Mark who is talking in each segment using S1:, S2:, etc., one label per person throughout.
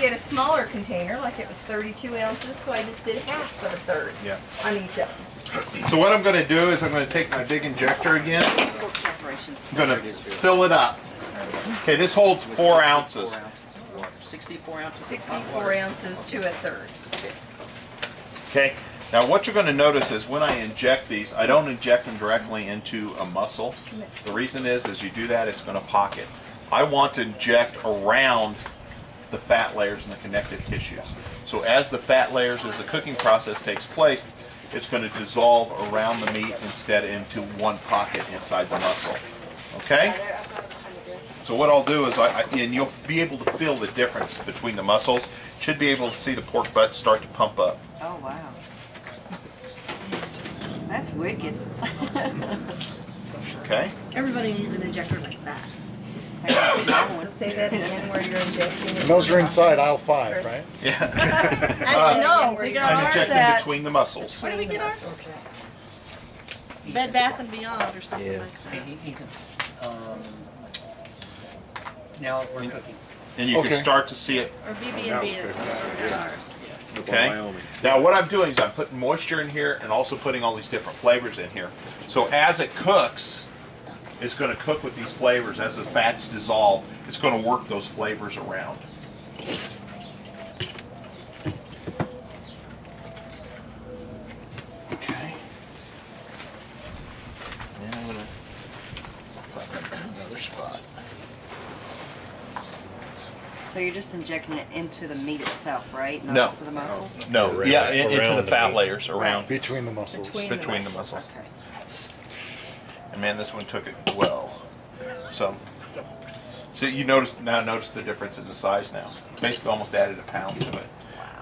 S1: get a smaller container, like it was 32 ounces, so I just did half of a third on each of them.
S2: So what I'm going to do is I'm going to take my big injector again. I'm going to fill it up. Okay, this holds 4 ounces.
S3: 64 ounces.
S1: 64 ounces to a third.
S2: Okay, now what you're going to notice is when I inject these, I don't inject them directly into a muscle. The reason is you do that, it's going to pocket. I want to inject around the fat layers and the connective tissues. So as the fat layers, as the cooking process takes place, it's going to dissolve around the meat instead into one pocket inside the muscle. Okay? So what I'll do is, and you'll be able to feel the difference between the muscles. Should be able to see the pork butt start to pump up.
S4: Oh, wow. That's wicked.
S2: Okay?
S5: Everybody needs an injector like that.
S1: So say that again where you're injecting.
S6: And those are inside aisle 5, right?
S2: Yeah.
S5: No, we got
S2: I'm
S5: ours
S2: injecting
S5: at,
S2: between the muscles.
S5: where did we get ours? Bed Bath and Beyond or something like that.
S3: Now we're cooking.
S2: And you can start to see it.
S5: Or BB&B is where we got ours.
S2: Okay. Now what I'm doing is I'm putting moisture in here and also putting all these different flavors in here. So as it cooks, it's going to cook with these flavors. As the fats dissolve, it's going to work those flavors around. Okay. And I'm going to find another spot.
S4: So you're just injecting it into the meat itself, right? Not
S2: No.
S4: into the muscles?
S2: No, yeah, into the fat layers around.
S6: Between the muscles.
S2: Between the muscles.
S4: Okay.
S2: And man, this one took it well. So you notice the difference in the size now. Basically almost added a pound to it.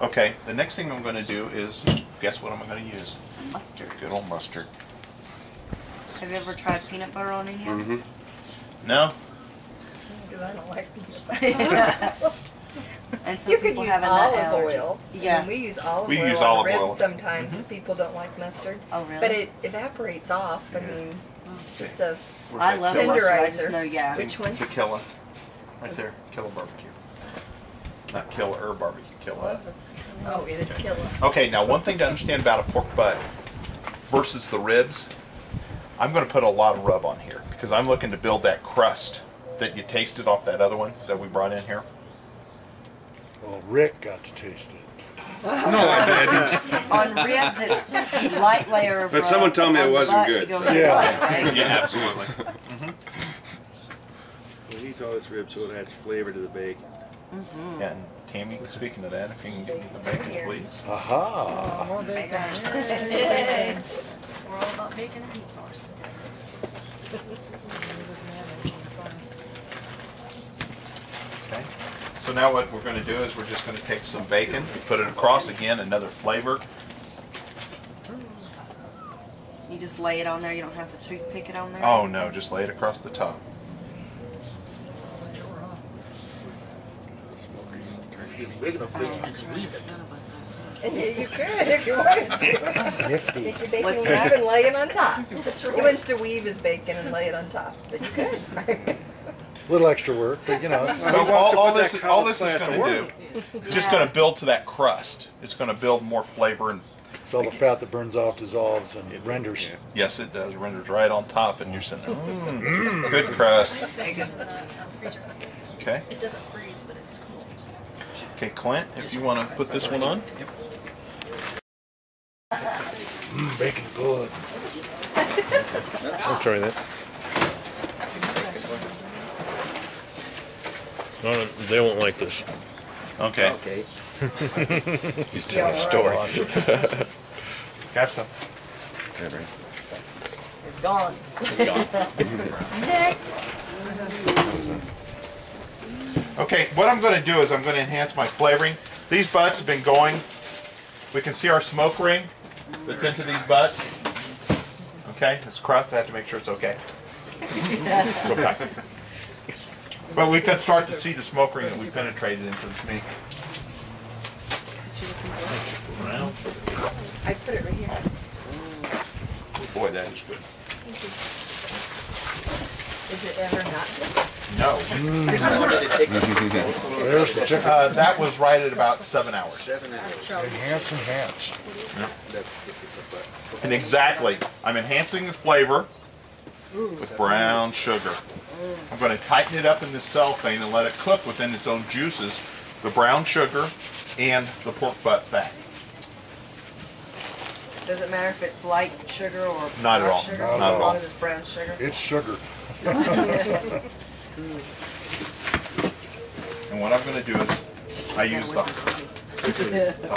S2: Okay, the next thing I'm going to do is, guess what I'm going to use?
S4: Mustard.
S2: Good old mustard.
S4: Have you ever tried peanut butter on in here?
S2: No?
S1: Because I don't like peanut butter.
S4: And some
S1: You could
S4: people
S1: use
S4: have a nut
S1: olive
S4: allergy.
S1: oil.
S4: Yeah.
S1: And we use olive
S2: We
S1: oil
S2: use
S1: on
S2: olive
S1: ribs
S2: oil.
S1: sometimes if people don't like mustard.
S4: Oh, really?
S1: But it evaporates off. I mean, just a
S4: I love mustard. I just
S1: tenderizer.
S4: know, yeah.
S1: Which one?
S2: The Killa. Right there. Killa barbecue. Not Killa barbecue. Killa.
S1: Oh, it is killer.
S2: Okay, now one thing to understand about a pork butt versus the ribs, I'm going to put a lot of rub on here because I'm looking to build that crust that you tasted off that other one that we brought in here.
S6: Well, Rick got to taste it.
S7: No, I didn't.
S4: On ribs, it's light layer of
S7: But someone told me it
S4: on the
S7: wasn't
S4: butt,
S7: good,
S4: you go
S7: so-
S4: with
S6: Yeah.
S4: butt, right?
S2: Yeah, absolutely.
S7: Well, he told us ribs so it adds flavor to the bacon.
S2: Yeah, and Tammy, speaking of that, if you can get me the bacon, please.
S6: Aha!
S5: More bacon. Yay. We're all about bacon and meat sauce.
S2: Okay. So now what we're going to do is we're just going to take some bacon, put it across again, another flavor.
S4: You just lay it on there. You don't have to toothpick it on there.
S2: Oh no, just lay it across the top.
S6: Big enough bacon to leave it.
S1: You could if you wanted to.
S6: Nifty.
S1: Take your bacon
S4: What's
S1: weave
S4: that?
S1: and lay it on top. He wants to weave his bacon and lay it on top, but you could.
S6: Little extra work, but you know, it's,
S2: So all this is going to do is just going to build to that crust. It's going to build more flavor and
S6: it's all the fat that burns off, dissolves, and it renders.
S7: Yeah.
S2: yes, it does. Renders right on top, and you're sitting there. Good crust. Okay.
S5: It doesn't freeze, but it's cool.
S2: Okay, Clint, if you want to put this one on.
S6: Bacon good.
S8: I'll try that. No, they won't like this.
S2: Okay.
S3: Okay.
S2: He's telling a story. Grab some.
S1: It's gone.
S5: Next.
S2: Okay, what I'm going to do is I'm going to enhance my flavoring. These butts have been going. We can see our smoke ring that's into these butts. Okay, it's crust. I have to make sure it's okay. It's okay. But we can start to see the smoke ring that we penetrated into this meat.
S1: I put it right here.
S2: Boy, that is good.
S1: Is it ever not good?
S2: No.
S6: There's the chicken.
S2: That was right at about 7 hours.
S6: 7 hours. Enhance.
S2: And exactly, I'm enhancing the flavor with brown sugar. I'm going to tighten it up in the cellophane and let it cook within its own juices, the brown sugar and the pork butt fat.
S4: Does it matter if it's light sugar or
S2: Not at
S4: dark
S2: all.
S4: sugar?
S2: Not at
S4: As
S2: all.
S4: long as it's brown sugar.
S6: It's sugar.
S2: And what I'm going to do is, I use the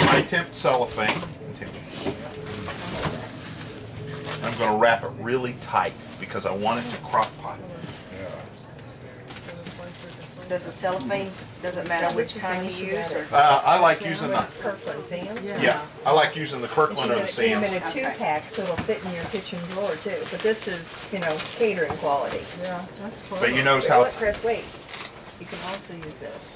S2: high temp cellophane. I'm going to wrap it really tight because I want it to crock pot.
S4: Does the cellophane, does it matter which kind you use? Or?
S2: I like using the,
S1: Kirkland Sam's.
S2: yeah, I like using the Kirkland or the
S1: She's gonna put them
S2: Sam's.
S1: in a 2-pack, so it'll fit in your kitchen drawer too. But this is, you know, catering quality. Yeah, that's cool.
S2: But you notice how,
S1: Look, Chris, wait. You can also use this.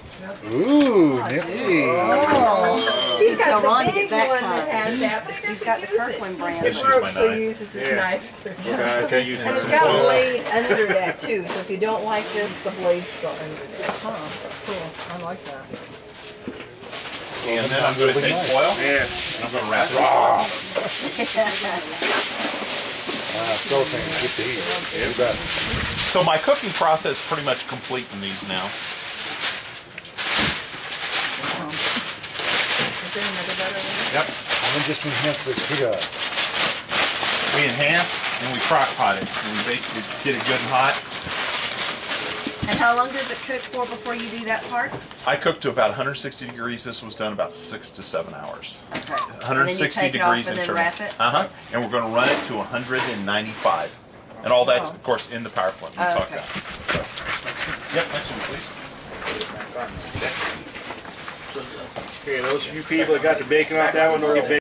S6: Ooh, nifty.
S1: Oh, he's got
S4: Tell
S1: the
S4: Ron to
S1: big
S4: get that
S1: one
S4: kind.
S1: that has that, but he
S4: He's
S1: doesn't
S4: got the
S1: use it.
S4: Kirkland brand.
S2: Let's use my
S1: Brooks, so
S2: knife.
S1: he uses his
S7: Yeah.
S1: knife.
S7: Okay, use
S1: And it's
S7: my-
S1: got a blade under that too, so if you don't like this, the blade's go under there.
S5: Cool, I like that.
S2: and then I'm going to take foil
S7: Yeah.
S2: and I'm going to wrap it.
S6: Cellophane, good to eat. You bet.
S2: So my cooking process is pretty much complete in these now.
S1: Is there another butter in
S2: Yep.
S6: I'm just enhance the sugar.
S2: We enhance and we crock pot it. And we basically get it good and hot.
S4: And how long does it cook for before you do that part?
S2: I cooked to about 160 degrees. This was done about 6 to 7 hours.
S4: Okay.
S2: 160
S4: and then you take
S2: degrees
S4: it off and then
S2: internal.
S4: wrap it?
S2: And we're going to run it to 195. And all that's, of course, in the power plant. We
S4: Oh,
S2: talked
S4: okay.
S2: about. So, yep, next one, please.
S7: Okay, those few people that got the bacon off that one don't get bacon.